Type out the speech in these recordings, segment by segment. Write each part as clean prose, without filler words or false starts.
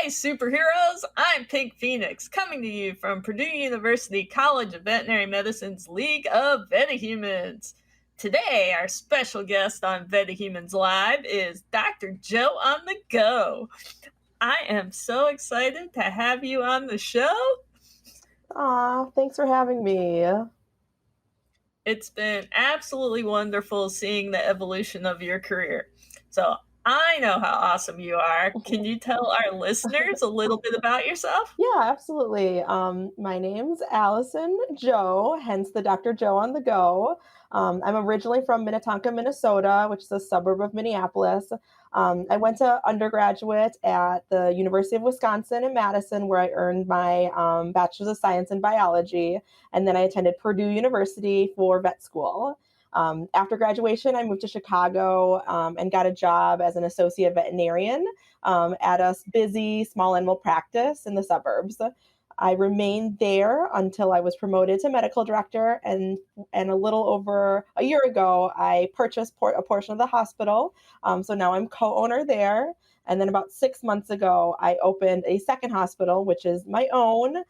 superheroes. I'm Pink Phoenix, coming to you from Purdue University College of Veterinary Medicine's League of VetaHumanz. Today, our special guest on VetaHumanz Live is Dr. Joe on the Go. I am so excited to have you on the show. Aw, thanks for having me. It's been absolutely wonderful seeing the evolution of your career. So I know how awesome you are. Can you tell our listeners a little bit about yourself? Yeah, absolutely. My name's Allison Joe, hence the Dr. Joe on the Go. I'm originally from Minnetonka, Minnesota, which is a suburb of Minneapolis. I went to undergraduate at the University of Wisconsin in Madison, where I earned my Bachelor's of Science in Biology. And then I attended Purdue University for vet school. After graduation, I moved to Chicago and got a job as an associate veterinarian at a busy small animal practice in the suburbs. I remained there until I was promoted to medical director, and a little over a year ago, I purchased a portion of the hospital. So now I'm co-owner there. And then about 6 months ago, I opened a second hospital, which is my own,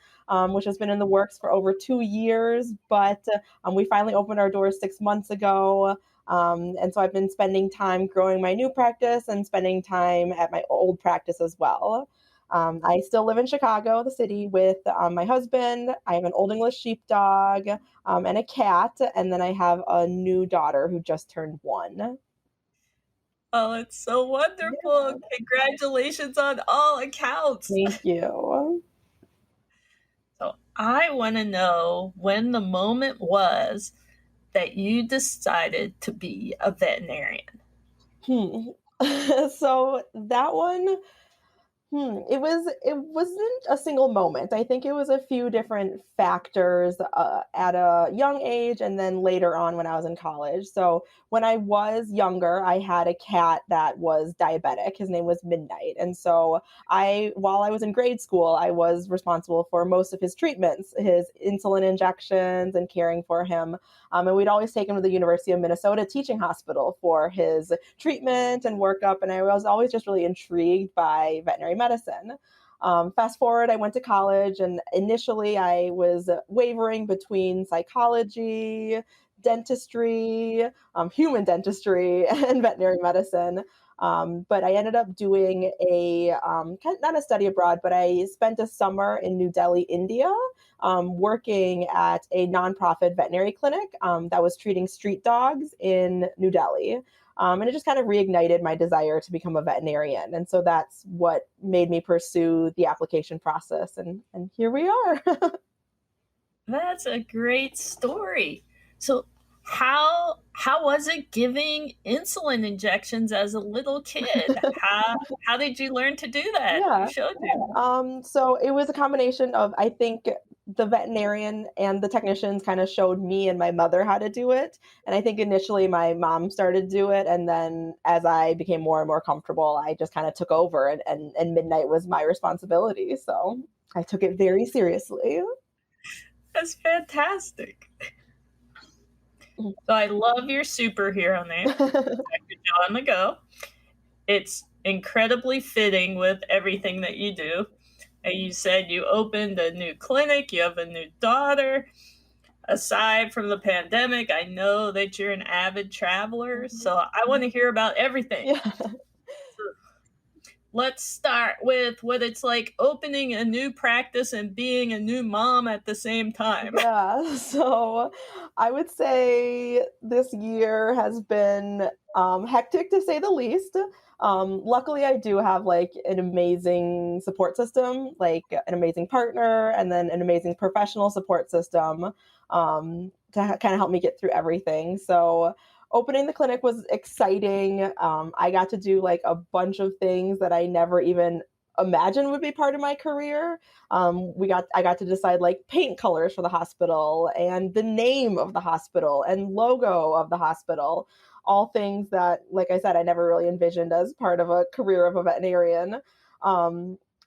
which has been in the works for over 2 years. But we finally opened our doors 6 months ago. And so I've been spending time growing my new practice and spending time at my old practice as well. I still live in Chicago, the city, with my husband. I have an Old English sheepdog and a cat. And then I have a new daughter who just turned 1. Oh, it's so wonderful. Yeah. Congratulations on all accounts. Thank you. So I want to know when the moment was that you decided to be a veterinarian. So that one, it wasn't a single moment. I think it was a few different factors at a young age and then later on when I was in college. So when I was younger, I had a cat that was diabetic. His name was Midnight. And so while I was in grade school, I was responsible for most of his treatments, his insulin injections and caring for him. And we'd always take him to the University of Minnesota Teaching Hospital for his treatment and workup. And I was always just really intrigued by veterinary medicine. Fast forward, I went to college, and initially I was wavering between psychology, dentistry, human dentistry, and veterinary medicine. But I ended up doing not a study abroad, but I spent a summer in New Delhi, India, working at a nonprofit veterinary clinic that was treating street dogs in New Delhi. And it just kind of reignited my desire to become a veterinarian. And so that's what made me pursue the application process. And here we are. That's a great story. So how was it giving insulin injections as a little kid? How did you learn to do that? Yeah. Who showed you? So it was a combination of, I think, the veterinarian and the technicians kind of showed me and my mother how to do it. And I think initially my mom started to do it. And then as I became more and more comfortable, I just kind of took over, and Midnight was my responsibility. So I took it very seriously. That's fantastic. So I love your superhero name, Dr. Joe on the Go. It's incredibly fitting with everything that you do. And you said you opened a new clinic, you have a new daughter. Aside from the pandemic, I know that you're an avid traveler, so I want to hear about everything. Yeah. Let's start with what it's like opening a new practice and being a new mom at the same time. Yeah, so I would say this year has been hectic to say the least. Luckily, I do have like an amazing support system, like an amazing partner, and then an amazing professional support system to kind of help me get through everything. So opening the clinic was exciting. I got to do like a bunch of things that I never even imagined would be part of my career. I got to decide like paint colors for the hospital and the name of the hospital and logo of the hospital, all things that, like I said, I never really envisioned as part of a career of a veterinarian.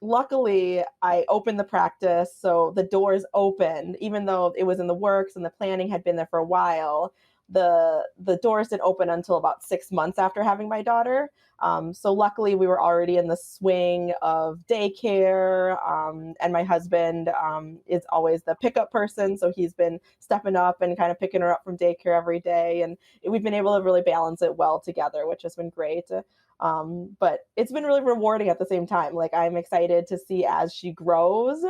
Luckily, I opened the practice, so the doors opened, even though it was in the works and the planning had been there for a while. the doors didn't open until about 6 months after having my daughter. So luckily we were already in the swing of daycare, and my husband is always the pickup person. So he's been stepping up and kind of picking her up from daycare every day. And we've been able to really balance it well together, which has been great. But it's been really rewarding at the same time. Like, I'm excited to see as she grows.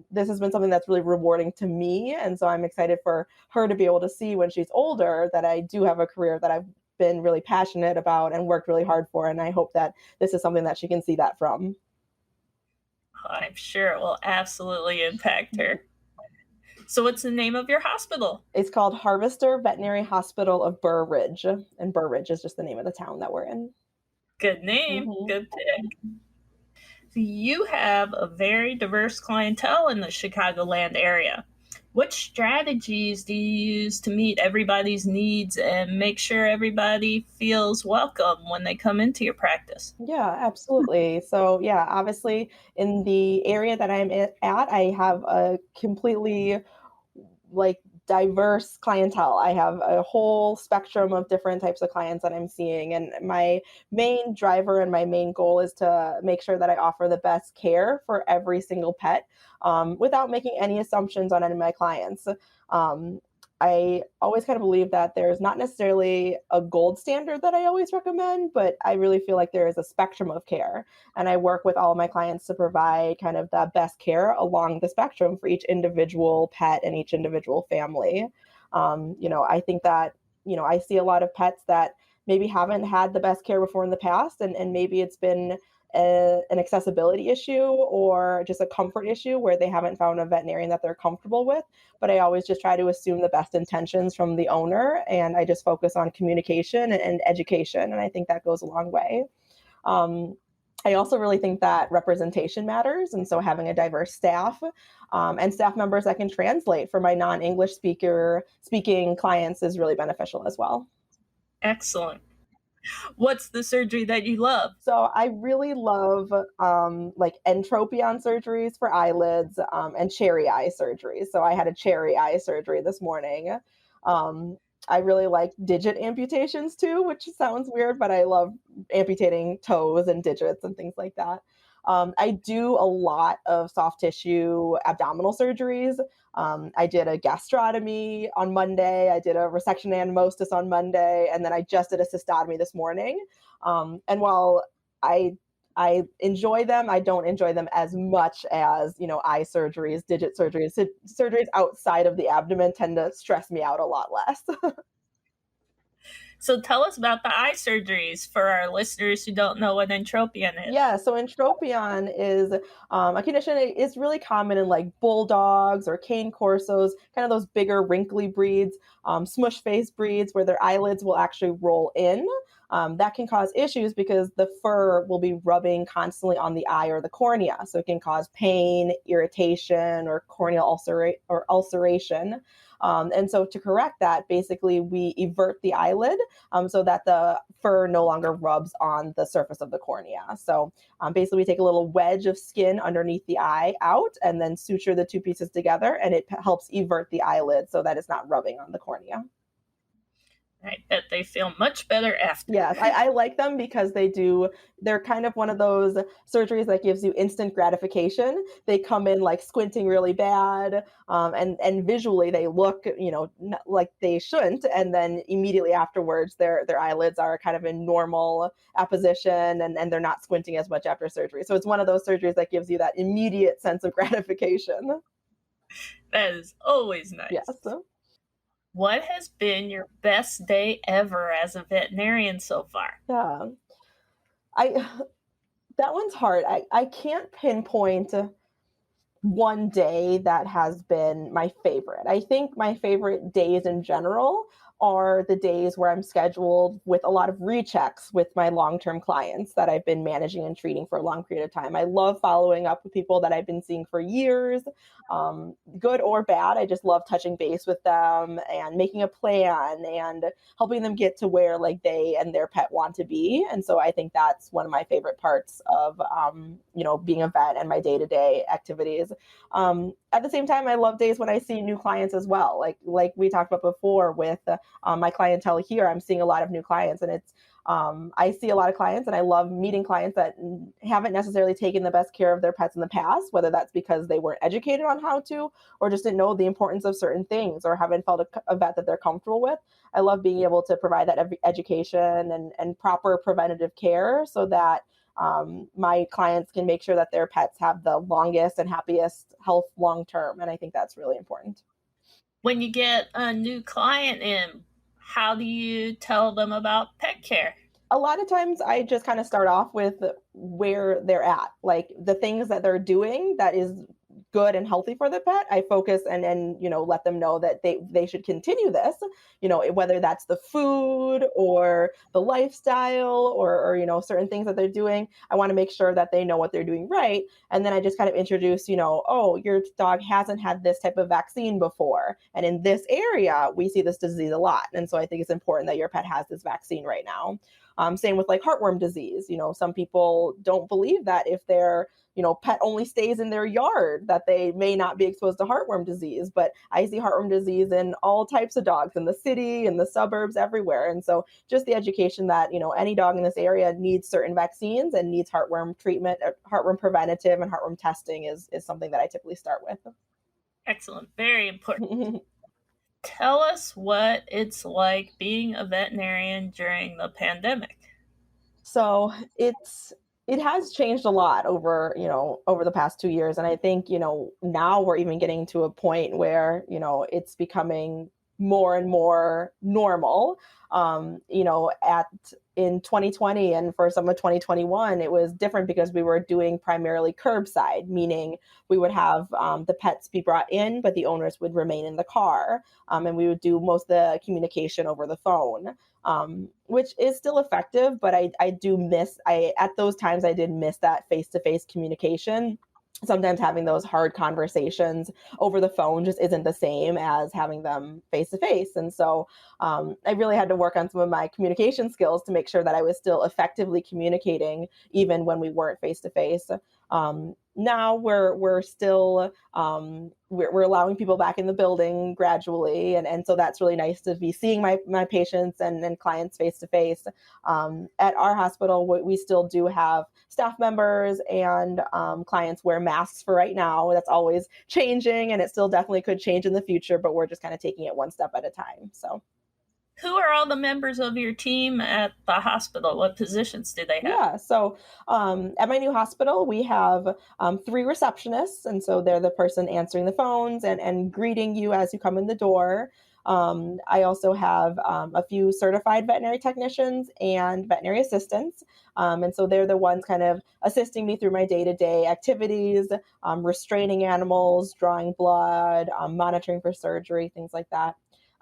This has been something that's really rewarding to me. And so I'm excited for her to be able to see when she's older that I do have a career that I've been really passionate about and worked really hard for. And I hope that this is something that she can see that from. I'm sure it will absolutely impact her. So what's the name of your hospital? It's called Harvester Veterinary Hospital of Burr Ridge. And Burr Ridge is just the name of the town that we're in. Good name. Good pick. So you have a very diverse clientele in the Chicagoland area. What strategies do you use to meet everybody's needs and make sure everybody feels welcome when they come into your practice? Yeah, absolutely. So yeah, obviously in the area that I'm at, I have a completely like diverse clientele. I have a whole spectrum of different types of clients that I'm seeing. And my main driver and my main goal is to make sure that I offer the best care for every single pet, without making any assumptions on any of my clients. Um, I always kind of believe that there's not necessarily a gold standard that I always recommend, but I really feel like there is a spectrum of care. And I work with all of my clients to provide kind of the best care along the spectrum for each individual pet and each individual family. I think that, I see a lot of pets that maybe haven't had the best care before in the past, and maybe it's been an accessibility issue or just a comfort issue where they haven't found a veterinarian that they're comfortable with. But I always just try to assume the best intentions from the owner, and I just focus on communication and education. And I think that goes a long way. I also really think that representation matters. And so having a diverse staff, and staff members that can translate for my non-English speaking clients is really beneficial as well. Excellent. What's the surgery that you love? So I really love like entropion surgeries for eyelids, and cherry eye surgeries. So I had a cherry eye surgery this morning. I really like digit amputations too, which sounds weird, but I love amputating toes and digits and things like that. I do a lot of soft tissue abdominal surgeries. I did a gastrotomy on Monday. I did a resection anemosis on Monday, and then I just did a cystotomy this morning. And while I enjoy them, I don't enjoy them as much as, eye surgeries, digit surgeries. Surgeries outside of the abdomen tend to stress me out a lot less. So tell us about the eye surgeries for our listeners who don't know what entropion is. Yeah, so entropion is a condition that is really common in like bulldogs or cane corsos, kind of those bigger wrinkly breeds, smush face breeds where their eyelids will actually roll in. That can cause issues because the fur will be rubbing constantly on the eye or the cornea. So it can cause pain, irritation, or corneal ulceration. And so to correct that, basically we evert the eyelid, so that the fur no longer rubs on the surface of the cornea. So basically we take a little wedge of skin underneath the eye out and then suture the two pieces together, and it helps evert the eyelid so that it's not rubbing on the cornea. I bet they feel much better after. Yes, I like them because they're kind of one of those surgeries that gives you instant gratification. They come in like squinting really bad, and visually they look, like they shouldn't. And then immediately afterwards, their eyelids are kind of in normal apposition, and they're not squinting as much after surgery. So it's one of those surgeries that gives you that immediate sense of gratification. That is always nice. Yes. What has been your best day ever as a veterinarian so far? Yeah, that one's hard. I can't pinpoint one day that has been my favorite. I think my favorite days in general are the days where I'm scheduled with a lot of rechecks with my long-term clients that I've been managing and treating for a long period of time. I love following up with people that I've been seeing for years, good or bad. I just love touching base with them and making a plan and helping them get to where like they and their pet want to be. And so I think that's one of my favorite parts of, being a vet and my day-to-day activities. at the same time, I love days when I see new clients as well. Like we talked about before with my clientele here, I'm seeing a lot of new clients, and I see a lot of clients, and I love meeting clients that haven't necessarily taken the best care of their pets in the past, whether that's because they weren't educated on how to, or just didn't know the importance of certain things, or haven't felt a vet that they're comfortable with. I love being able to provide that education and proper preventative care so that my clients can make sure that their pets have the longest and happiest health long term. And I think that's really important. When you get a new client in, how do you tell them about pet care? A lot of times I just kind of start off with where they're at, like the things that they're doing that is good and healthy for the pet. I focus and let them know that they should continue this, whether that's the food or the lifestyle or certain things that they're doing. I want to make sure that they know what they're doing right. And then I just kind of introduce, oh, your dog hasn't had this type of vaccine before. And in this area, we see this disease a lot. And so I think it's important that your pet has this vaccine right now. Same with like heartworm disease. Some people don't believe that if their pet only stays in their yard, that they may not be exposed to heartworm disease. But I see heartworm disease in all types of dogs, in the city, in the suburbs, everywhere. And so just the education that, any dog in this area needs certain vaccines and needs heartworm treatment, heartworm preventative and heartworm testing is something that I typically start with. Excellent. Very important. Tell us what it's like being a veterinarian during the pandemic. So it has changed a lot over the past 2 years. And I think, now we're even getting to a point where, it's becoming more and more normal. In 2020 and for some of 2021, it was different because we were doing primarily curbside, meaning we would have the pets be brought in, but the owners would remain in the car. And we would do most of the communication over the phone, which is still effective. But at those times, I did miss that face-to-face communication. Sometimes having those hard conversations over the phone just isn't the same as having them face to face. And so I really had to work on some of my communication skills to make sure that I was still effectively communicating even when we weren't face to face. Now we're still we're allowing people back in the building gradually, and so that's really nice to be seeing my patients and clients face to face. At our hospital, we still do have staff members and clients wear masks for right now. That's always changing, and it still definitely could change in the future, but we're just kind of taking it one step at a time. So. Who are all the members of your team at the hospital? What positions do they have? Yeah, so at my new hospital, we have 3 receptionists, and so they're the person answering the phones and greeting you as you come in the door. I also have a few certified veterinary technicians and veterinary assistants, and so they're the ones kind of assisting me through my day-to-day activities, restraining animals, drawing blood, monitoring for surgery, things like that.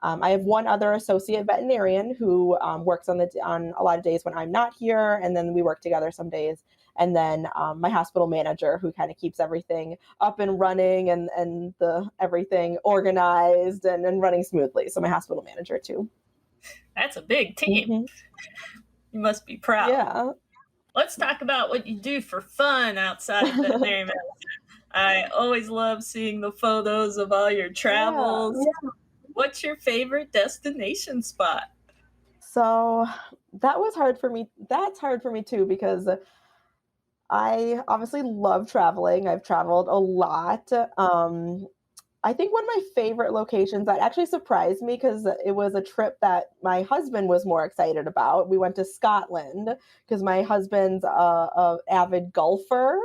I have one other associate veterinarian who works on a lot of days when I'm not here, and then we work together some days. And then my hospital manager who kind of keeps everything up and running and everything organized and running smoothly. So my hospital manager too. That's a big team. Mm-hmm. You must be proud. Yeah. Let's talk about what you do for fun outside of veterinary medicine. I always love seeing the photos of all your travels. Yeah. What's your favorite destination spot? So that was hard for me. That's hard for me too, because I obviously love traveling. I've traveled a lot. I think one of my favorite locations that actually surprised me, because it was a trip that my husband was more excited about. We went to Scotland because my husband's a avid golfer.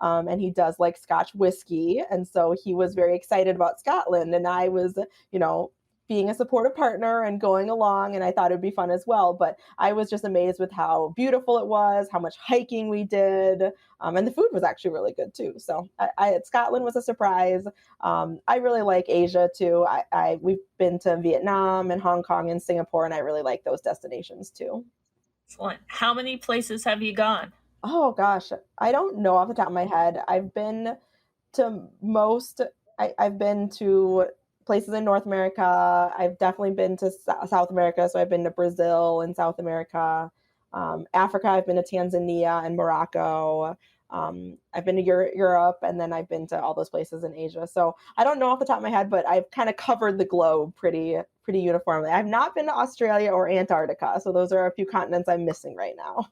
And he does like Scotch whiskey. And so he was very excited about Scotland. And I was, being a supportive partner and going along, and I thought it'd be fun as well. But I was just amazed with how beautiful it was, how much hiking we did, and the food was actually really good too. So Scotland was a surprise. I really like Asia too. We've been to Vietnam and Hong Kong and Singapore, and I really like those destinations too. Excellent. How many places have you gone? Oh gosh, I don't know off the top of my head. I've been to most. I've been to places in North America. I've definitely been to South America. So I've been to Brazil and South America. Africa, I've been to Tanzania and Morocco. I've been to Europe, and then I've been to all those places in Asia. So I don't know off the top of my head, but I've kind of covered the globe pretty uniformly. I've not been to Australia or Antarctica. So those are a few continents I'm missing right now.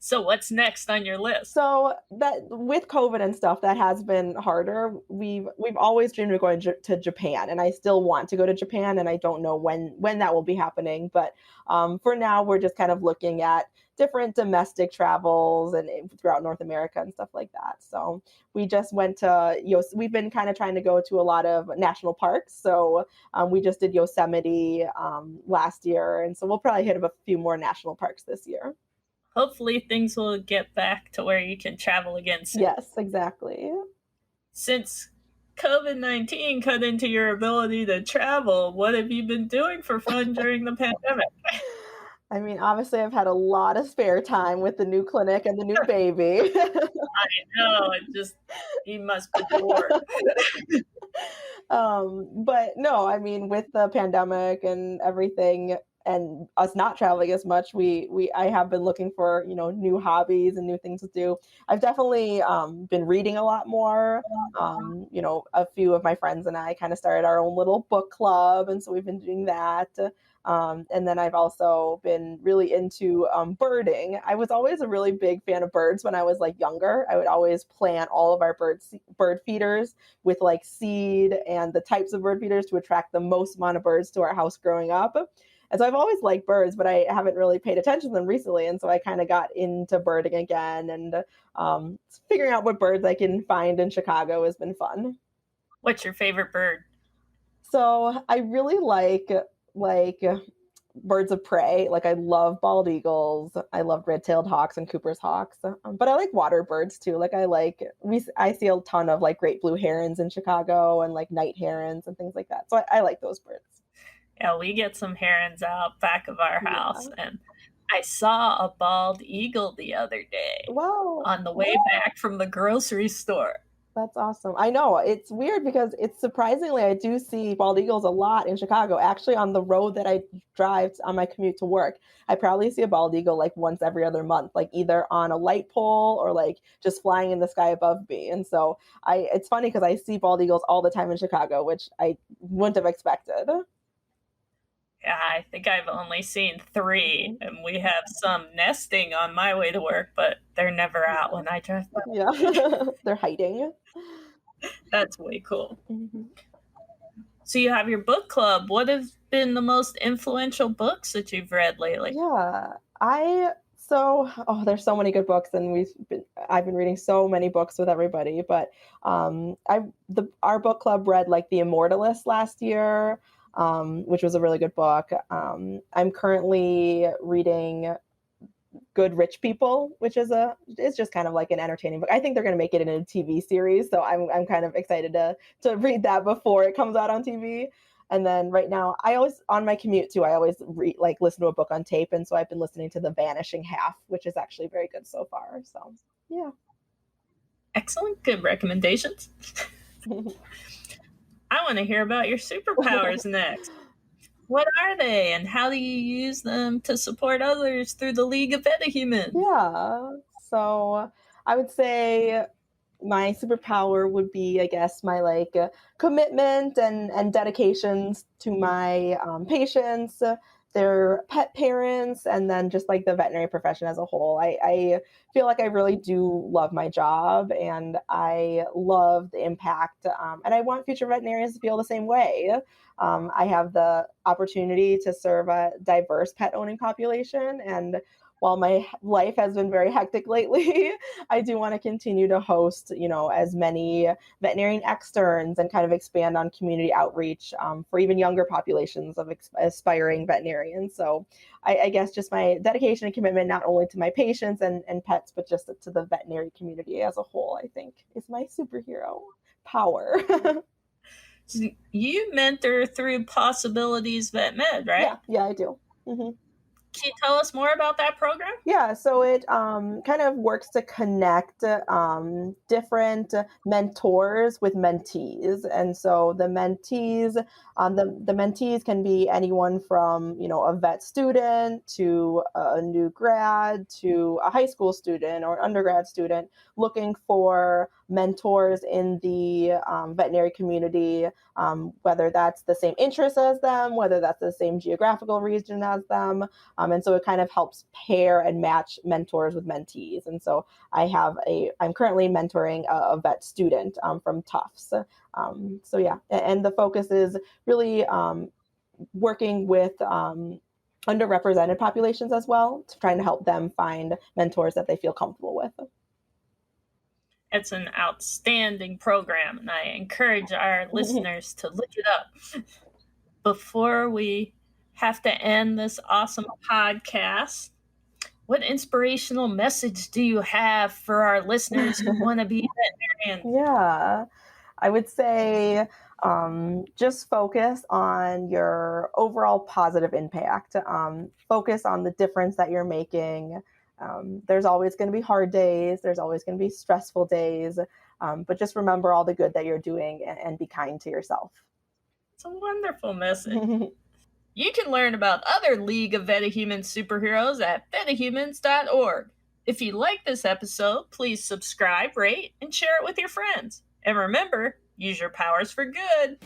So what's next on your list? So that with COVID and stuff, that has been harder. We've always dreamed of going to Japan, and I still want to go to Japan, and I don't know when that will be happening. But for now, we're just kind of looking at different domestic travels and throughout North America and stuff like that. So we just went to we've been kind of trying to go to a lot of national parks. So we just did Yosemite last year, and so we'll probably hit a few more national parks this year. Hopefully things will get back to where you can travel again soon. Yes, exactly. Since COVID-19 cut into your ability to travel, what have you been doing for fun during the pandemic? I mean, obviously, I've had a lot of spare time with the new clinic and the new baby. I know, he must be bored. But no, I mean, with the pandemic and everything, and us not traveling as much, I have been looking for new hobbies and new things to do. I've definitely been reading a lot more. A few of my friends and I kind of started our own little book club, and so we've been doing that. And then I've also been really into birding. I was always a really big fan of birds when I was like younger. I would always plant all of our bird feeders with like seed and the types of bird feeders to attract the most amount of birds to our house growing up. And so I've always liked birds, but I haven't really paid attention to them recently. And so I kind of got into birding again, and figuring out what birds I can find in Chicago has been fun. What's your favorite bird? So I really like birds of prey. Like I love bald eagles. I love red-tailed hawks and Cooper's hawks. But I like water birds too. Like I see a ton of like great blue herons in Chicago, and like night herons and things like that. So I like those birds. Yeah, we get some herons out back of our house, and I saw a bald eagle the other day. Wow. On the way back from the grocery store. That's awesome. I know it's weird because it's surprisingly, I do see bald eagles a lot in Chicago. Actually, on the road that I drive on my commute to work, I probably see a bald eagle like once every other month, like either on a light pole or like just flying in the sky above me. And so it's funny because I see bald eagles all the time in Chicago, which I wouldn't have expected. Yeah, I think I've only seen 3, and we have some nesting on my way to work, but they're never out when I drive by. Yeah, they're hiding. That's way cool. Mm-hmm. So you have your book club. What have been the most influential books that you've read lately? Yeah, there's so many good books, and I've been reading so many books with everybody. But our book club read like The Immortalist last year, which was a really good book. I'm currently reading Good Rich People, which is just kind of like an entertaining book. I think they're going to make it in a TV series, so I'm kind of excited to read that before it comes out on TV. And then right now, on my commute too, I always listen to a book on tape, and so I've been listening to The Vanishing Half, which is actually very good so far. So yeah, excellent, good recommendations. I want to hear about your superpowers next. What are they, and how do you use them to support others through the League of VetaHuman? Yeah, so I would say my superpower would be, I guess, my commitment and dedications to my patients, their pet parents, and then just like the veterinary profession as a whole. I feel like I really do love my job, and I love the impact, and I want future veterinarians to feel the same way. I have the opportunity to serve a diverse pet owning population, and while my life has been very hectic lately, I do want to continue to host, as many veterinarian externs and kind of expand on community outreach for even younger populations of aspiring veterinarians. So I guess just my dedication and commitment, not only to my patients and pets, but just to the veterinary community as a whole, I think is my superhero power. So you mentor through Possibilities Vet Med, right? Yeah, I do. Mm-hmm. Can you tell us more about that program? Yeah, so it kind of works to connect different mentors with mentees, and so the mentees can be anyone from a vet student to a new grad to a high school student or an undergrad student looking for mentors in the veterinary community, whether that's the same interests as them, whether that's the same geographical region as them. And so it kind of helps pair and match mentors with mentees. And so I'm currently mentoring a vet student from Tufts. So yeah, and the focus is really working with underrepresented populations as well, to trying to help them find mentors that they feel comfortable with. It's an outstanding program, and I encourage our listeners to look it up. Before we have to end this awesome podcast, what inspirational message do you have for our listeners who want to be veterinarians? Yeah, I would say just focus on your overall positive impact. Focus on the difference that you're making. There's always going to be hard days. There's always going to be stressful days. But just remember all the good that you're doing and be kind to yourself. It's a wonderful message. You can learn about other League of VetaHuman superheroes at VetaHumanz.org. If you like this episode, please subscribe, rate, and share it with your friends. And remember, use your powers for good.